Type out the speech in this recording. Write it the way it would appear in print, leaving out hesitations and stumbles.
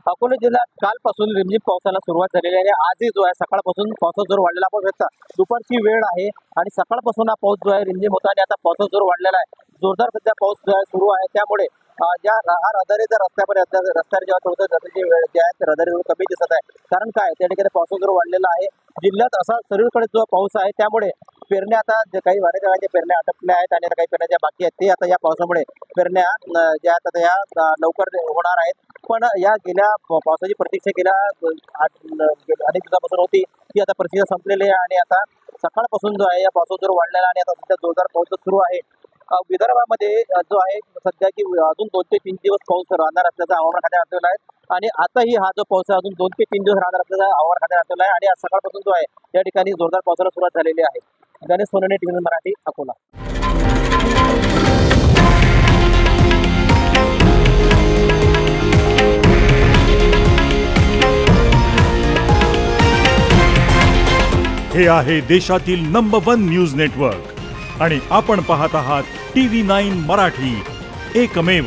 अकोला जिल्ह्यात कालपासून रिमझिम पावसाला सुरुवात झालेली आहे आणि आजही जो आहे सकाळपासून पावसाचा जोर वाढलेला पाऊस होता। दुपारची वेळ आहे आणि सकाळपासून हा पाऊस जो आहे रिमझिम होता आणि आता पावसाचा जोर वाढलेला आहे। जोरदार सध्या पाऊस जो आहे सुरू आहे, त्यामुळे ज्या रहदारीच्या रस्त्यावर जेव्हा होतं त्याची वेळ जी आहे ते रहदारी कमी दिसत आहे। कारण काय, त्या ठिकाणी पावसाचा जोर वाढलेला आहे। जिल्ह्यात असा सर्वीकडे जो पाऊस आहे त्यामुळे पेरण्या आता जे काही वाऱ्याच्या पेरण्या आटपल्या आहेत आणि आता काही पेरण्या ज्या बाकी आहेत ते आता या पावसामुळे पेरण्या ज्या आता या लवकर होणार आहेत। पण या गेल्या पावसाची प्रतीक्षा गेल्या अनेक दिवसापासून होती, ती आता प्रतीक्षा संपलेली आहे आणि आता सकाळपासून जो आहे या पावसाचा जोर वाढलेला आणि आता सध्या जोरदार पाऊस सुरू आहे। विदर्भामध्ये जो आहे सध्या की अजून 2 ते 3 दिवस पाऊस राहणार असल्याचा हवामान खात्याने म्हटलेला आहे आणि आताही हा जो पाऊस आहे अजून 2 ते 3 दिवस राहणार असल्याचा हवामान खात्याने म्हटलेला आहे आणि आज सकाळपासून जो आहे या ठिकाणी जोरदार पावसाला सुरुवात झालेली आहे। गणेश सोनवणे, टीव्ही मराठी, अकोला। हे आहे देशातील नंबर 1 न्यूज नेटवर्क आणि आपण पाहत आहात TV9 मराठी, एकमेव।